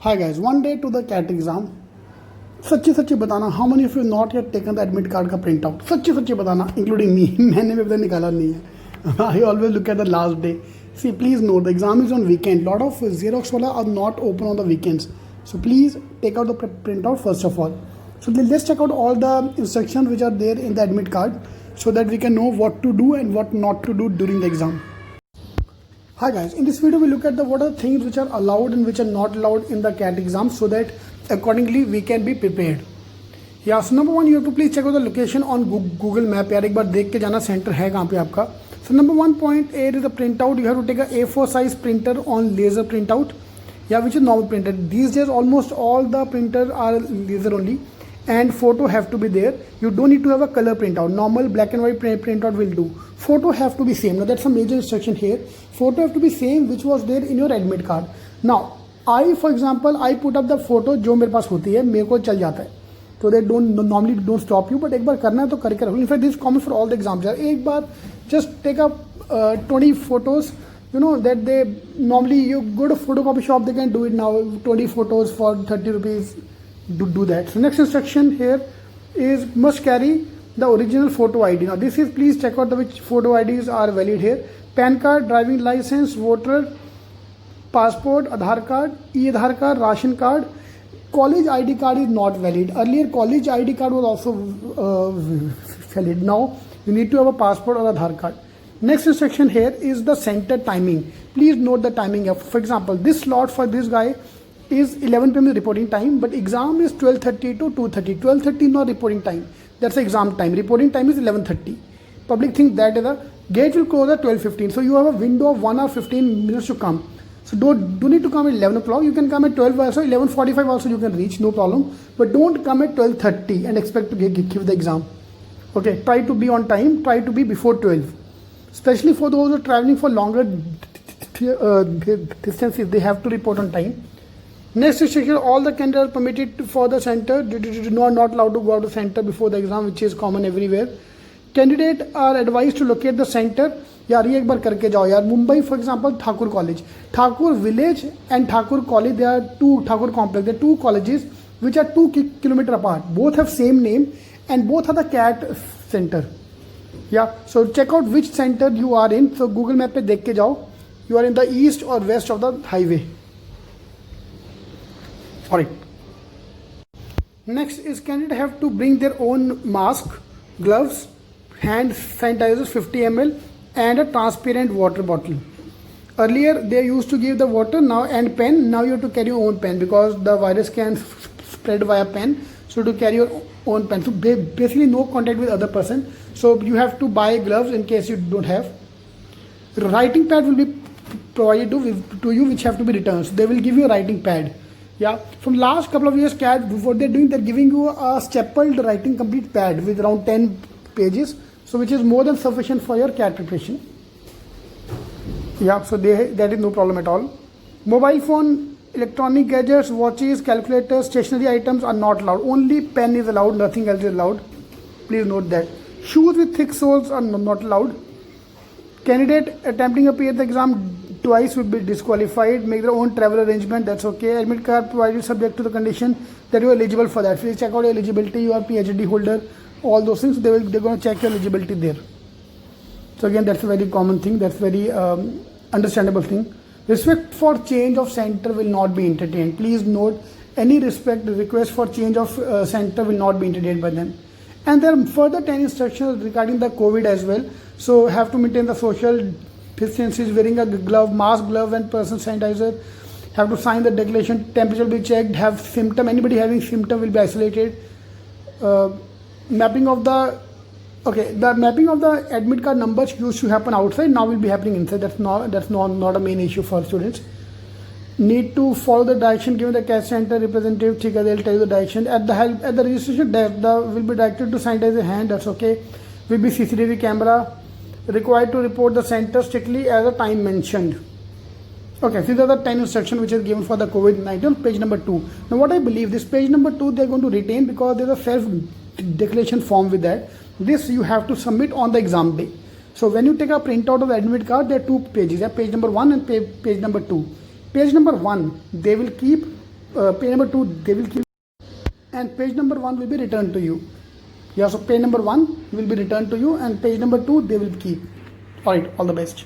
Hi guys, one day to the CAT exam. सच्ची बताना, how many of you not yet taken the admit card का print out? सच्ची बताना, including me. मैंने भी अभी तक निकाला नहीं है. I always look at the last day. See, please note the exam is on weekend. Lot of Xerox wala are not open on the weekends. So please take out the print out first of all. So let's check out all the instructions which are there in the admit card so that we can know what to do and what not to do during the exam. Hi guys, in this video we look at what are the things which are allowed and which are not allowed in the CAT exam so that accordingly we can be prepared. Yeah, so number one, you have to please check out the location on Google Map. यार एक बार देख के जाना centre है कहाँ पे आपका. So number 1.8 is the printout. You have to take a A4 size printer on laser printout. Yeah, which is normal printer. These days almost all the printers are laser only, and photo have to be there. You don't need to have a color printout. Normal black and white printout will do. Photo have to be same. Now that's a major instruction here. Photo have to be same which was there in your admit card. Now I, for example, I put up the photo जो मेरे पास होती है, मेरे को चल जाता है. So they normally don't stop you, but एक बार करना है तो करके रखो. In fact, this is common for all the exams. एक बार just take up 20 photos. You know that they normally you go to photocopy shop, they can do it now. 20 photos for 30 rupees. Do that. So next instruction here is must carry the original photo ID. Now this is, please check out which photo IDs are valid here. PAN card, driving license, voter, passport, Aadhaar card, e-Aadhaar card, ration card. College ID card is not valid. Earlier college ID card was also valid. Now you need to have a passport or Aadhaar card. Next instruction here is the center timing. Please note the timing. For example, this slot for this guy is 11 p.m. reporting time, but exam is 12:30 to 2:30. 12:30 is not reporting time. That's the exam time. Reporting time is 11:30. Public thinks that the gate will close at 12:15. So you have a window of 1 hour 15 minutes to come. So don't need to come at 11 o'clock. You can come at 12 also, 11:45 also you can reach, no problem. But don't come at 12:30 and expect to give the exam. Okay, try to be on time. Try to be before 12. Especially for those who are traveling for longer distances, they have to report on time. Next instruction, all the candidates are permitted for the center. Not allowed to go out to center before the exam, which is common everywhere. Candidates are advised to locate the center. यार ये एक बार करके जाओ यार. Mumbai for example Thakur college, Thakur village and Thakur college, they are two Thakur complex, they are two colleges which are 2 kilometers apart. Both have same name and both are the CAT center. Yeah, so check out which center you are in. So Google Map पे देख के जाओ. You are in the east or west of the highway. Sorry. Next is candidate have to bring their own mask, gloves, hand sanitizers 50 ml and a transparent water bottle. Earlier they used to give the water now and pen. Now you have to carry your own pen because the virus can spread via pen. So to carry your own pen. So basically no contact with other person. So you have to buy gloves in case you don't have. Writing pad will be provided to you which have to be returned. So they will give you a writing pad. Yeah, from last couple of years CAT, what they're doing, they're giving you a stapled writing complete pad with around 10 pages. So which is more than sufficient for your CAT preparation. Yeah, so that is no problem at all. Mobile phone, electronic gadgets, watches, calculators, stationery items are not allowed. Only pen is allowed, nothing else is allowed. Please note that. Shoes with thick soles are not allowed. Candidate attempting to appear the exam twice will be disqualified. Make their own travel arrangement, that's okay. Admit card provided subject to the condition that you are eligible for that. Please check out your eligibility, you are PhD holder, all those things. They're going to check your eligibility there. So again, that's a very common thing. That's very understandable thing. Respect for change of center will not be entertained. Please note, any request for change of center will not be entertained by them. And there are further 10 instructions regarding the COVID as well. So have to maintain the social distances, wearing a glove, mask, glove and personal sanitizer. Have to sign the declaration, temperature will be checked, have symptom, anybody having symptom will be isolated. Mapping of the admit card numbers used to happen outside, now will be happening inside. That's not a main issue for students. Need to follow the direction given the CAT center representative. They'll tell you the direction. At the registration desk, will be directed to sanitize the hand. That's okay. Will be CCTV camera. Required to report the center strictly as a time mentioned. Okay, these are the 10 instructions which is given for the COVID-19, page number 2. Now what I believe, this page number 2 they're going to retain because there's a self-declaration form with that. This you have to submit on the exam day. So when you take a printout of the admit card, there are 2 pages, page number 1 and page number 2. Page number 1, they will keep page number 2 they will keep, and page number 1 will be returned to you. Yeah, so page number 1 will be returned to you and page number 2 they will keep. All right, all the best.